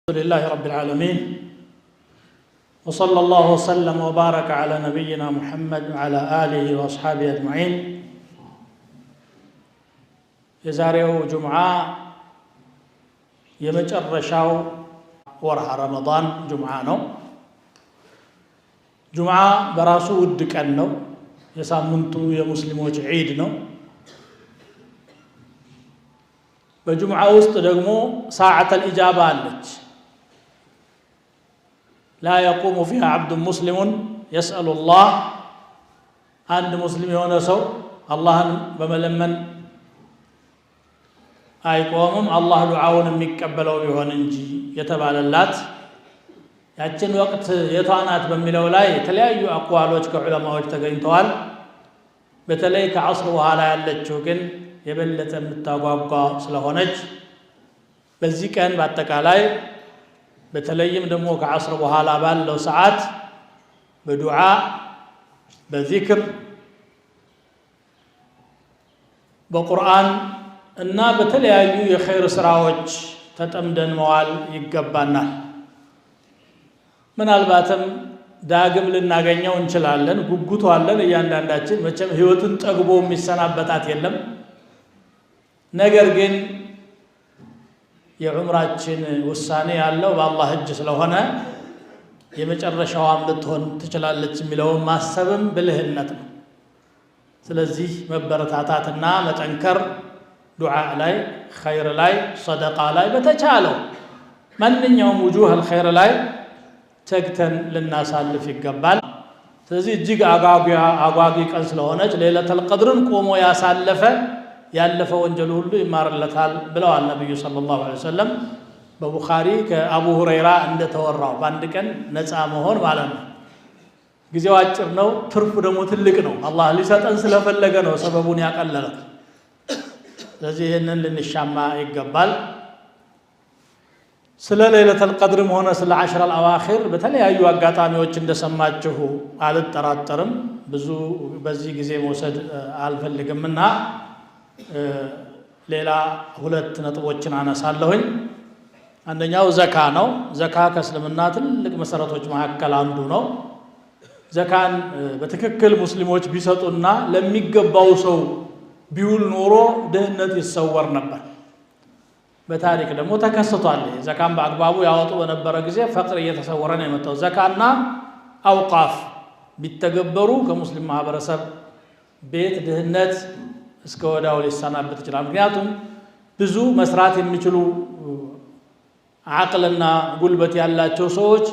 الحمد لله رب العالمين وصلى الله وسلم وبارك على نبينا محمد وعلى آله وأصحابه أجمعين የዛሬው ጁምዓ የመጨረሻው ወርሃ ረመዳን ጁምዓ ነው። ጁምዓ በራሱ ውድ ቀን ነው። የሳምንቱ የሙስሊሞች ዒድ ነው። በጁምዓ ውስጥ ደግሞ ሰዓተል ኢጃባ አለች። لا يقوم فيها عبد مسلم يسأل الله عند مسلم የሆነ ሰው አላህን በመለመን አይቆምም አላህ ዱዓውን የሚቀበለው ቢሆን እንጂ የተባለላት ያችን ወቅት የቷናት በሚለው ላይ የተለያዩ አቋሎች ከዑለማዎች ተገኝተዋል። በተለይ ከዐስር በኋላ ያለችው ግን የበለጠ የምታጓጓ ስለሆነች በዚህ ቀን በአጠቃላይ በተለይም ደግሞ ከዐስር በኋላ ባለው ሰዓት በዱዓ በዚክር በቁርአን እና በተለያዩ የኸይር ስራዎች ተጠምደን መዋል ይገባናል። ምናልባትም ዳግም ልናገኘው እንችላለን። ጉጉቱ አለን እያንዳንዳችን። መቼም ህይወትን ጠግቦ የሚሰናበታት የለም። ነገር ግን የዑምራችን ውሳኔ ያለው በአላህ እጅ ስለሆነ የመጨረሻዋም ልትሆን ትችላለች የሚለውን ማሰብም ብልህነት ነው። ስለዚህ መበረታታትና መጠንከር ዱዓ ላይ፣ ኸይር ላይ፣ ሰደቃ ላይ በተቻለው ማንኛውም ውጁህ አልኸይር ላይ ተግተን ልናሳልፍ ይገባል። ስለዚህ እጅግ አጓጊ ቀን ስለሆነች ሌለተል ቀድርን ቆሞ ያሳለፈ ያለፈ ወንጀል ሁሉ ይማርለታል ብለዋል ነብዩ ሰለላሁ ዐለይሂ ወሰለም። በቡኻሪ ከአቡ ሁረይራ እንደተወራው በአንድ ቀን ነፃ መሆን ማለት ነው። ጊዜው አጭር ነው፣ ትርፉ ደግሞ ትልቅ ነው። አላህ ሊሰጠን ስለፈለገ ነው ሰበቡን ያቀለለው። ስለዚህ ይህንን ልንሻማ ይገባል። ስለ ሌለተል ቀድርም ሆነ ስለ ዐሽረል አዋኺር በተለያዩ አጋጣሚዎች እንደሰማችሁ አልጠራጠርም። ብዙ በዚህ ጊዜ መውሰድ አልፈልግምና ሌላ ሁለት ነጥቦችን አነሳለሁኝ። አንደኛው ዘካ ነው። ዘካ ከእስልምና ትልቅ መሰረቶች መካከል አንዱ ነው። ዘካን በትክክል ሙስሊሞች ቢሰጡና ለሚገባው ሰው ቢውል ኖሮ ድህነት ይሰወር ነበር። በታሪክ ደግሞ ተከስቷል። ዘካን በአግባቡ ያወጡ በነበረ ጊዜ ፈቅር እየተሰወረ ነው የመጣው። ዘካና አውቃፍ ቢተገበሩ ከሙስሊም ማህበረሰብ ቤት ድህነት እስከ ወዳው ሊሰናበት ይችላል። ምክንያቱም ብዙ መስራት የሚችሉ አቅልና ጉልበት ያላቸው ሰዎች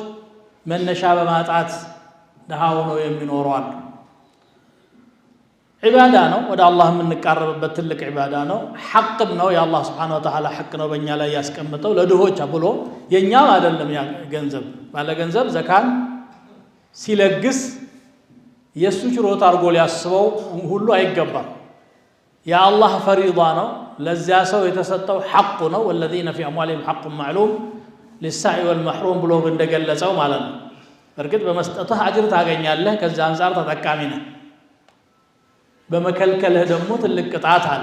መነሻ በማጣት ደሃ ሆነው የሚኖሩ አሉ። ዒባዳ ነው፣ ወደ አላህ የምንቃረብበት ትልቅ ዒባዳ ነው። ሐቅም ነው፣ የአላህ ሱብሓነሁ ወተዓላ ሐቅ ነው በእኛ ላይ ያስቀምጠው ለድሆች ብሎ የእኛም አይደለም። ያ ገንዘብ ባለ ገንዘብ ዘካን ሲለግስ የእሱ ችሮታ አድርጎ ሊያስበው ሁሉ አይገባም። የአላህ ፈሪዳ ነው፣ ለዚያ ሰው የተሰጠው ሐቁ ነው። ወለዚነ ፊ አምዋሊሂም ሐቁን ማዕሉም ሊሳኢ ወልመሕሩም ብሎ እንደገለጸው ማለት ነው። በእርግጥ በመስጠትህ አጅር ታገኛለህ፣ ከዚያ አንጻር ተጠቃሚ ነህ። በመከልከልህ ደግሞ ትልቅ ቅጣት አለ።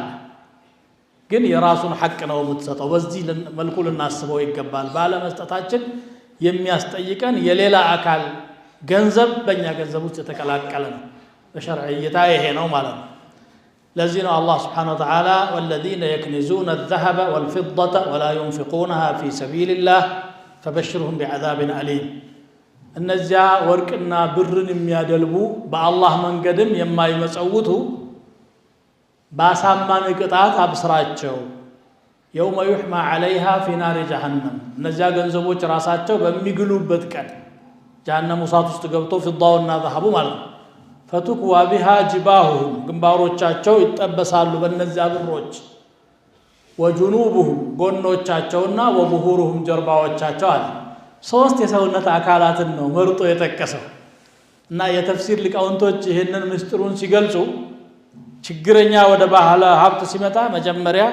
ግን የራሱን ሐቅ ነው የምትሰጠው። በዚህ መልኩ ልናስበው ይገባል። ባለመስጠታችን የሚያስጠይቀን የሌላ አካል ገንዘብ በእኛ ገንዘብ ውስጥ የተቀላቀለ ነው። በሸርዕ እይታ ይሄ ነው ማለት ነው። ለዚህ ነው አላህ ስብሓነሁ ወተዓላ ወለዚነ የክኒዙነ አዘሀበ ወልፊደተ ወላ ዩንፊቁነሃ ፊ ሰቢልላህ ፈበሽርሁም ቢዐዛቢን አሊም። እነዚያ ወርቅና ብርን የሚያደልቡ በአላህ መንገድም የማይመጸውቱ በአሳማሚ ቅጣት አብስራቸው። የውመ ዩሕማ ዐለይሃ ፊ ናሪ ጀሃነም። እነዚያ ገንዘቦች ራሳቸው በሚግሉበት ቀን ጀሃነም እሳት ውስጥ ገብቶ ፊዳውና ዘሀቡ ማለት ነው። ፈቱክዋ ቢሃ ጅባሁሁም ግንባሮቻቸው ይጠበሳሉ በእነዚያ ብሮች። ወጁኑቡሁም ጎኖቻቸውና ወቡሁሩሁም ጀርባዎቻቸው አለ። ሶስት የሰውነት አካላትን ነው መርጦ የጠቀሰው እና የተፍሲር ሊቃውንቶች ይህንን ምስጢሩን ሲገልጹ ችግረኛ ወደ ባለ ሀብት ሲመጣ መጀመሪያ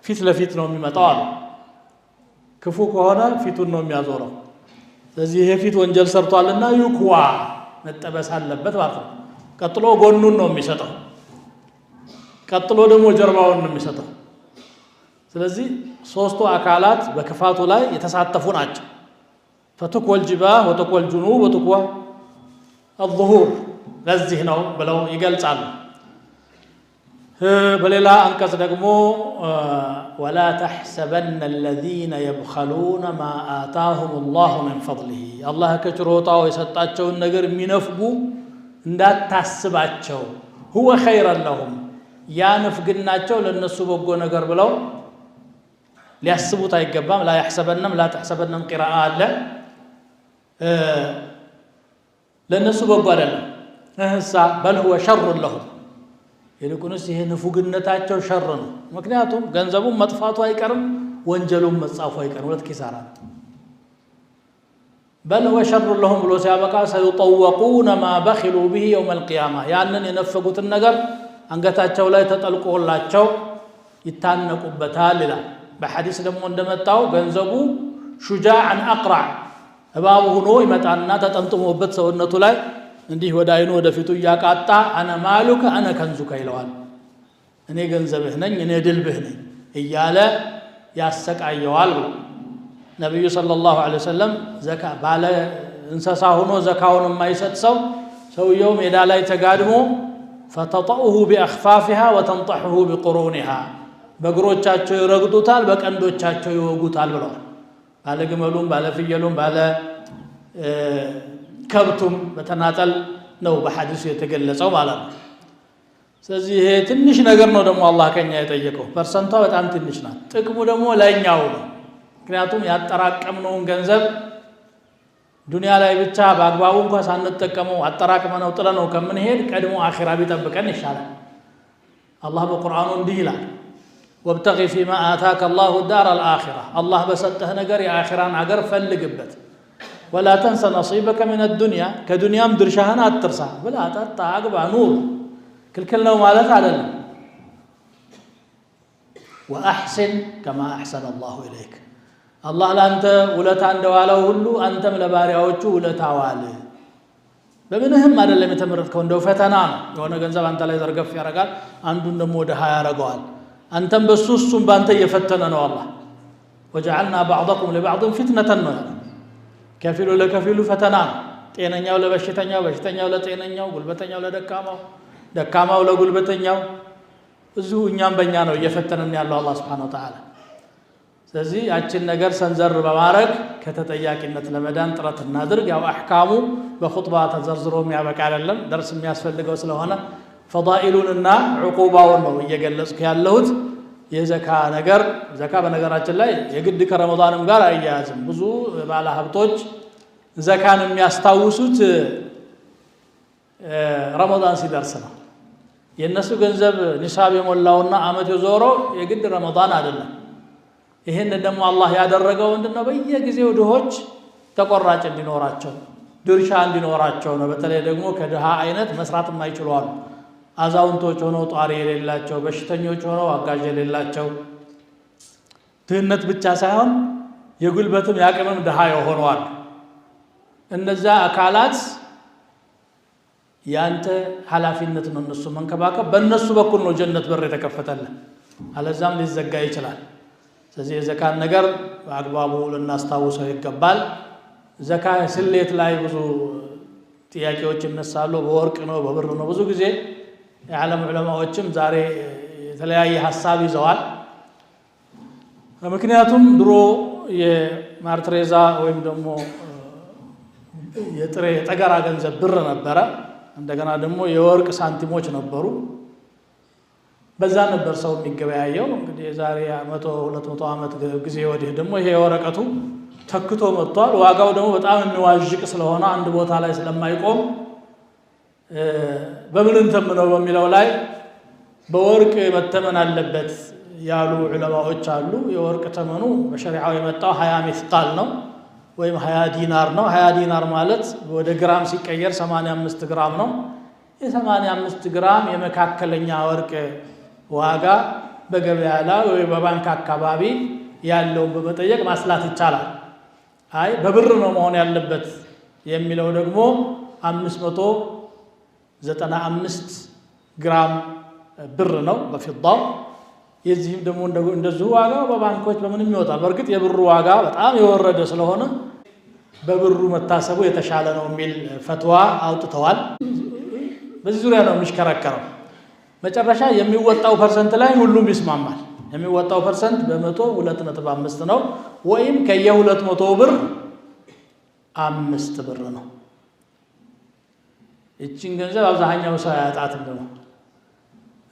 ፊት ለፊት ነው የሚመጣው አሉ። ክፉ ከሆነ ፊቱን ነው የሚያዞረው። ስለዚህ ይሄ ፊት ወንጀል ሰርቷልና ዩክዋ መጠበስ አለበት ማለት ነው። ቀጥሎ ጎኑን ነው የሚሰጠው፣ ቀጥሎ ደግሞ ጀርባውን ነው የሚሰጠው። ስለዚህ ሶስቱ አካላት በክፋቱ ላይ የተሳተፉ ናቸው። فتكوى الجباه وتكوى الجنوب وتكوى الظهور ለዚህ ነው ብለው ይገልጻሉ በሌላ አንቀጽ ደግሞ ولا تحسبن الذين يبخلون ما آتاهم الله من فضله الله ከችሮታው የሰጣቸውን ነገር የሚነፍጉ እንዳታስባቸው هو خيرا لهم ያ ንፍግናቸው ለነሱ በጎ ነገር ብለው ሊያስቡት አይገባም لا يحسبنهم لا تحسبنهم قراءة አለ ለነሱ በጎ አይደለም بل هو شر لهم ይልቁንስ ይሄ ንፉግነታቸው ሸር ነው ምክንያቱም ገንዘቡን መጥፋቱ አይቀርም ወንጀሉን መጻፉ አይቀርም ወለት ኪሳራ بل هو شر لهم ብሎ ሲያበቃ سيطوقون ما بخلوا به يوم القيامة ያንን የነፈጉትን ነገር አንገታቸው ላይ ተጠልቆላቸው ይታነቁበታል ይላል በሐዲስ ደግሞ እንደመጣው ገንዘቡ شجاعا اقرع እባብ ሆኖ ይመጣና ተጠምጥሞበት ሰውነቱ ላይ እንዲህ ወደ አይኑ ወደ ፊቱ ያቃጣ አና ማሉከ አና ከንዙከ ይለዋል እኔ ገንዘብህ ነኝ እኔ ድልብህ ነኝ እያለ ያሰቃየዋል ነብዩ ሰለላሁ ዐለይሂ ወሰለም ዘካ ባለ እንሰሳ ሆኖ ዘካውን የማይሰጥ ሰውየው ሜዳ ላይ ተጋድሞ فتطأه بأخفافها وتنطحه بقرونها በእግሮቻቸው ይረግጡታል በቀንዶቻቸው ይወጉታል ብለዋል ባለ ግመሉም ባለ ፍየሉም ባለ ከብቱም በተናጠል ነው በሐዲስ የተገለጸው ማለት ነው ስለዚህ ይሄ ትንሽ ነገር ነው ደግሞ አላህ ከኛ የጠየቀው ፐርሰንቷ በጣም ትንሽ ናት ጥቅሙ ደግሞ ለኛው ነው ምክንያቱም ያጠራቀምነውን ገንዘብ ዱንያ ላይ ብቻ በአግባቡ እንኳን ሳንጠቀመው አጠራቅመነው ጥለነው ከምንሄድ ቀድሞ አኺራ ቢጠብቀን ይሻላል አላህ በቁርአኑ እንዲህ ይላል وابتغي فيما آتاك الله الدار الآخرة الله بسطه نجر يا آخران عجر فلقبت ولا تنسى نصيبك من الدنيا كدنيا مدرشهن أترسى ولا تتعقب نور كل ما لا تعلم وأحسن كما أحسن الله إليك الله لا أنت ولا تعند ولا هلو أنت من الباري أوجو ولا تعوالي بمنهم ما اللي متمرد كون دو فتنا يونا جنزب أنت لا يزرق في رجال عندهم دمودها يا رجال أنتم بسوسهم بأنت يفتننا والله وجعلنا بعضكم لبعض فتنة كفيل ولا كفيل فتنا تيننيا ولا بشتنيا بشتنيا ولا تيننيا قلبتنيا ولا دكامة ولا قلبتنيا እዚሁ እኛም በእኛ ነው እየፈተነን ያለው አላህ Subhanahu Wa Ta'ala ስለዚህ ያችን ነገር ሰንዘር በማድረግ ከተጠያቂነት ለመዳን ጥረት እናድርግ ያው አህካሙ በኹጥባ ተዘርዝሮ የሚያበቃ አይደለም ደርስ የሚያስፈልገው ስለሆነ ፈዳኢሉንና ዑቁባውን ነው እየገለጽኩ ያለሁት የዘካ ነገር ዘካ በነገራችን ላይ የግድ ከረመዳንም ጋር አያያዝም ብዙ ባለ ሀብቶች ዘካን የሚያስታውሱት ረመዳን ሲደርስ ነው የነሱ ገንዘብ ኒሳብ የሞላውና አመት የዞረው የግድ ረመዳን አይደለም ይሄን ደግሞ አላህ ያደረገው እንደነ በየጊዜው ድሆች ተቆራጭ እንዲኖራቸው ድርሻ እንዲኖራቸው ነው በተለይ ደግሞ ከድሃ አይነት መስራት የማይችሉ አሉ አዛውንቶች ሆነው ጧሪ የሌላቸው በሽተኞች ሆነው አጋዥ የሌላቸው ድህነት ብቻ ሳይሆን የጉልበትም ያቅምም ድሃ የሆነዋል እነዛ አካላት ያንተ ሐላፊነት ነው እነሱ መንከባከብ በእነሱ በኩል ነው ጀነት በር የተከፈተለ አለዛም ሊዘጋ ይችላል ስለዚህ የዘካን ነገር በአግባቡ ልናስታውሰው ይገባል ዘካ ስሌት ላይ ብዙ ጥያቄዎች ይነሳሉ በወርቅ ነው በብር ነው ብዙ ጊዜ የዓለም ዑለማዎችም ዛሬ የተለያየ ሐሳብ ይዘዋል ምክንያቱም ድሮ የማርትሬዛ ወይም ደግሞ የጥሬ ጠገራ ገንዘብ ብር ነበረ እንደገና ደግሞ የወርቅ ሳንቲሞች ነበሩ በዛ ነበር ሰው የሚገበያየው እንግዲህ ዛሬ 100 200 ዓመት ጊዜ ወዲህ ደግሞ ይሄ ወረቀቱ ተክቶ መጥቷል ዋጋው ደግሞ በጣም የሚዋዥቅ ስለሆነ አንድ ቦታ ላይ ስለማይቆም በምን እንተምነው በሚለው ላይ በወርቅ መተመን አለበት ያሉ ዑለማዎች አሉ የወርቅ ተመኑ በሸሪዓው የመጣው 20 ሚስቃል ነው ወይም 20 ዲናር ነው 20 ዲናር ማለት ወደ ግራም ሲቀየር 85 ግራም ነው የ85 ግራም የመካከለኛ ወርቅ ዋጋ በገበያ ላይ ወይ በባንክ አካባቢ ያለው በመጠየቅ ማስላት ይቻላል አይ በብር ነው መሆን ያለበት የሚለው ደግሞ 595 ግራም ብር ነው በፊዳው የዚህም ደግሞ እንደዚሁ ዋጋው በባንኮች በምንም ይወጣል በርግጥ የብሩ ዋጋ በጣም የወረደ ስለሆነ በብሩ መታሰቡ የተሻለ ነው የሚል ፈትዋ አውጥተዋል። በዚህ ዙሪያ ነው የሚሽከረከረው። መጨረሻ የሚወጣው ፐርሰንት ላይ ሁሉም ይስማማል። የሚወጣው ፐርሰንት በመቶ 2.5 ነው ወይም ከየ200 ብር 5 ብር ነው። እቺን ገንዘብ አብዛኛው ሰው ያጣት ነው።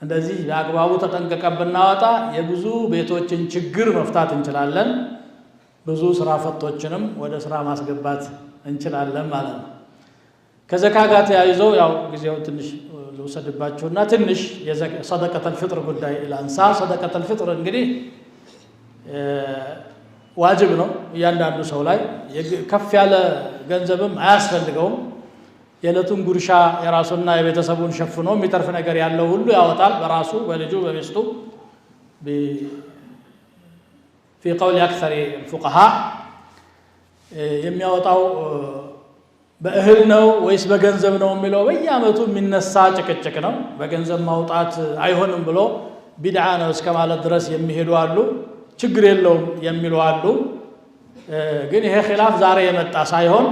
እንደዚህ በአግባቡ ተጠንቀቀን ብናወጣ የብዙ ቤቶችን ችግር መፍታት እንችላለን። ብዙ ስራ ፈቶችንም ወደ ስራ ማስገባት እንችላለን ማለት ነው። ከዘካ ጋር ተያይዞ ያው ጊዜው ትንሽ ልውሰድባችሁና ትንሽ የሰደቀተል ፍጥር ጉዳይ ላንሳ። ሰደቀተል ፍጥር እንግዲህ ዋጅብ ነው እያንዳንዱ ሰው ላይ ከፍ ያለ ገንዘብም አያስፈልገውም። የዕለቱን ጉርሻ የራሱና የቤተሰቡን ሸፍኖ የሚተርፍ ነገር ያለው ሁሉ ያወጣል በራሱ በልጁ በሚስቱ في قول أكثر الفقهاء የሚያወጣው በእህል ነው ወይስ በገንዘብ ነው የሚለው በየአመቱ የሚነሳ ጭቅጭቅ ነው። በገንዘብ ማውጣት አይሆንም ብሎ ቢድዓ ነው እስከ ማለት ድረስ የሚሄዱ አሉ። ችግር የለውም የሚሉ አሉ። ግን ይሄ ኺላፍ ዛሬ የመጣ ሳይሆን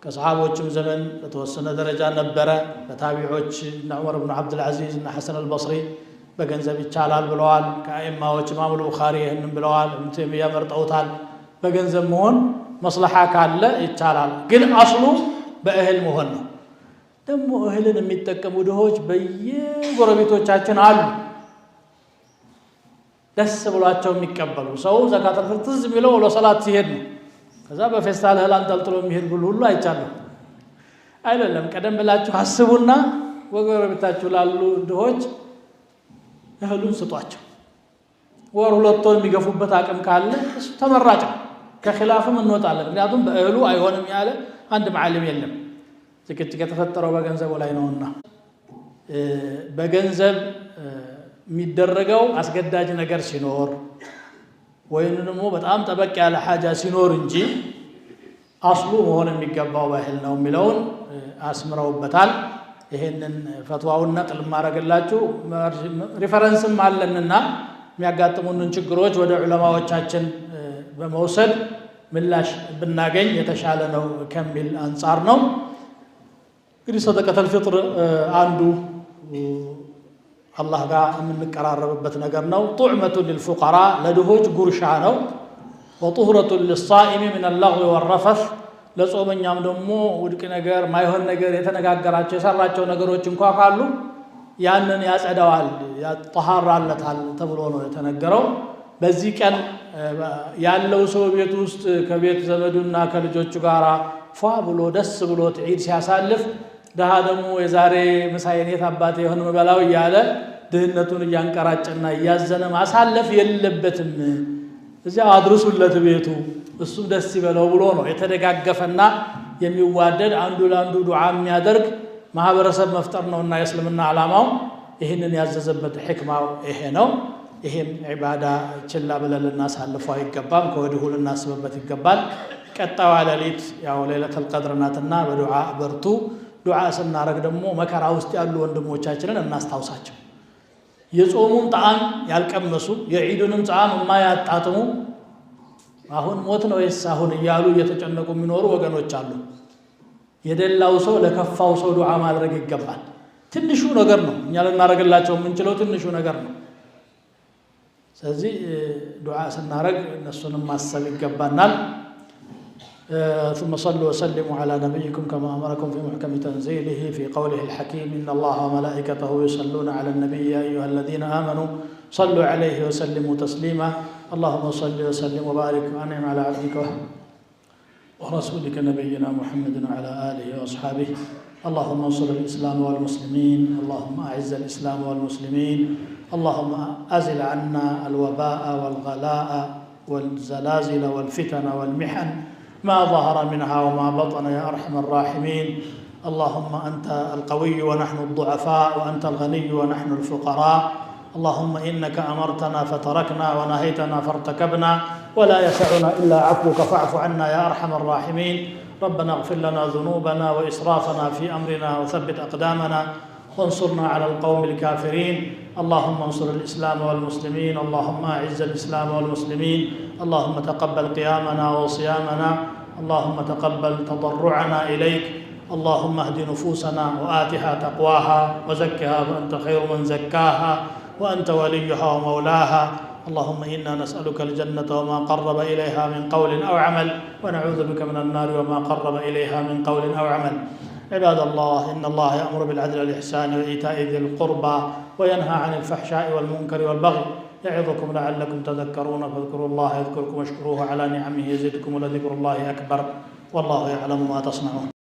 ከሰሃቦችም ዘመን በተወሰነ ደረጃ ነበረ። በታቢዖች እና ዑመር ኢብኑ አብዱል አዚዝ እና ሐሰን አልበስሪ በገንዘብ ይቻላል ብለዋል። ከአይማዎች ኢማሙ አልቡኻሪ ይህንን ብለዋል። ኢብኑ ተይሚያ መርጠውታል። በገንዘብ መሆን መስለሓ ካለ ይቻላል። ግን አስሉ በእህል መሆን ነው። ደግሞ እህልን የሚጠቀሙ ድሆች በየጎረቤቶቻችን አሉ። ደስ ብሏቸው የሚቀበሉ ሰው ዘካተል ፊጥር ትዝ የሚለው ለሰላት ሲሄድ ነው። ከዛ በፌስታል እህል አንጠልጥሎ የሚሄድ ሁሉ አይቻለሁ። አይደለም። ቀደም ብላችሁ አስቡና ወጎረቤታችሁ ላሉ ድሆች እህሉን ስጧቸው። ወር ሁለት ወር የሚገፉበት አቅም ካለ እሱ ተመራጭ ነው። ከኺላፍም እንወጣለን። ምክንያቱም በእህሉ አይሆንም ያለ አንድ ዓሊም የለም። ጭቅጭቅ የተፈጠረው በገንዘቡ ላይ ነውና በገንዘብ የሚደረገው አስገዳጅ ነገር ሲኖር ወይም ደግሞ በጣም ጠበቅ ያለ ሐጃ ሲኖር እንጂ አስሉ መሆን የሚገባው ባህል ነው የሚለውን አስምረውበታል። ይሄንን ፈትዋውን ነጥል ማረግላችሁ ሪፈረንስም አለንና የሚያጋጥሙንን ችግሮች ወደ ዑለማዎቻችን በመውሰድ ምላሽ ብናገኝ የተሻለ ነው ከሚል አንጻር ነው። እንግዲህ ሰደቀተል ፊጥር አንዱ አላህ ጋር የምንቀራረብበት ነገር ነው። ጡዕመቱ ሊልፉቀራ ለድሆች ጉርሻ ነው። ወጡህረቱ ሊሳኢሚ ሚን አልለግዊ ወረፈት ለጾመኛም ደግሞ ውድቅ ነገር ማይሆን ነገር የተነጋገራቸው የሰራቸው ነገሮች እንኳ ካሉ ያንን ያጸዳዋል ያጠሃራለታል ተብሎ ነው የተነገረው። በዚህ ቀን ያለው ሰው ቤት ውስጥ ከቤት ዘመዱና ከልጆቹ ጋር ፏ ብሎ ደስ ብሎት ዒድ ሲያሳልፍ ደሃ ደግሞ የዛሬ ምሳዬን የት አባቴ ይሆን መበላው እያለ ድህነቱን እያንቀራጨና እያዘነ ማሳለፍ የለበትም። እዚያ አድርሱለት ቤቱ እሱም ደስ ይበለው ብሎ ነው የተደጋገፈና የሚዋደድ አንዱ ለአንዱ ዱዓ የሚያደርግ ማህበረሰብ መፍጠር ነውና የእስልምና ዓላማው ይህንን ያዘዘበት ሕክማው ይሄ ነው። ይሄም ዒባዳ ችላ ብለን ልናሳልፈው አይገባም። ከወዲሁ ልናስብበት ይገባል። ቀጣዩ ሌሊት ያው ለይለቱል ቀድር ናትና በዱዓ በርቱ። ዱዓ ስናረግ ደግሞ መከራ ውስጥ ያሉ ወንድሞቻችንን እናስታውሳቸው። የጾሙን ጣዕም ያልቀመሱ የዒዱንም ጣዕም የማያጣጥሙ አሁን ሞት ነው ወይስ አሁን እያሉ እየተጨነቁ የሚኖሩ ወገኖች አሉ። የደላው ሰው ለከፋው ሰው ዱዓ ማድረግ ይገባል። ትንሹ ነገር ነው እኛ ልናረግላቸው የምንችለው ትንሹ ነገር ነው። ስለዚህ ዱዓ ስናረግ እነሱንም ማሰብ ይገባናል። ثم صلوا وسلموا على نبيكم كما أمركم في محكم تنزيله في قوله الحكيم إن الله وملائكته يصلون على النبي يا أيها الذين آمنوا صلوا عليه وسلموا تسليما اللهم صل وسلم وبارك وأنعم على عبدك ورسولك نبينا محمد وعلى آله وأصحابه اللهم انصر الإسلام والمسلمين اللهم أعز الإسلام والمسلمين اللهم أزل عنا الوباء والغلاء والزلازل والفتن والمحن ما ظهر منها وما بطن يا أرحم الراحمين اللهم أنت القوي ونحن الضعفاء وأنت الغني ونحن الفقراء اللهم إنك أمرتنا فتركنا ونهيتنا فارتكبنا ولا يسعنا إلا عفوك فاعف عنا يا أرحم الراحمين ربنا اغفر لنا ذنوبنا وإسرافنا في أمرنا وثبت أقدامنا وانصرنا على القوم الكافرين اللهم انصر الإسلام والمسلمين اللهم أعز الإسلام والمسلمين اللهم تقبل قيامنا وصيامنا اللهم تقبل تضرعنا إليك. اللهم اهد نفوسنا وآتها تقواها وزكها وأنت خير من زكاها وأنت وليها ومولاها. اللهم إنا نسألك الجنة وما قرب إليها من قول أو عمل، ونعوذ بك من النار وما قرب إليها من قول أو عمل. عباد الله، إن الله يأمر بالعدل والإحسان وإيتاء ذي القربى وينهى عن الفحشاء والمنكر والبغي يعظكم لعلكم تذكرون. فاذكروا الله يذكركم واشكروه على نعمه يزدكم ولذكر الله أكبر والله يعلم ما تصنعون.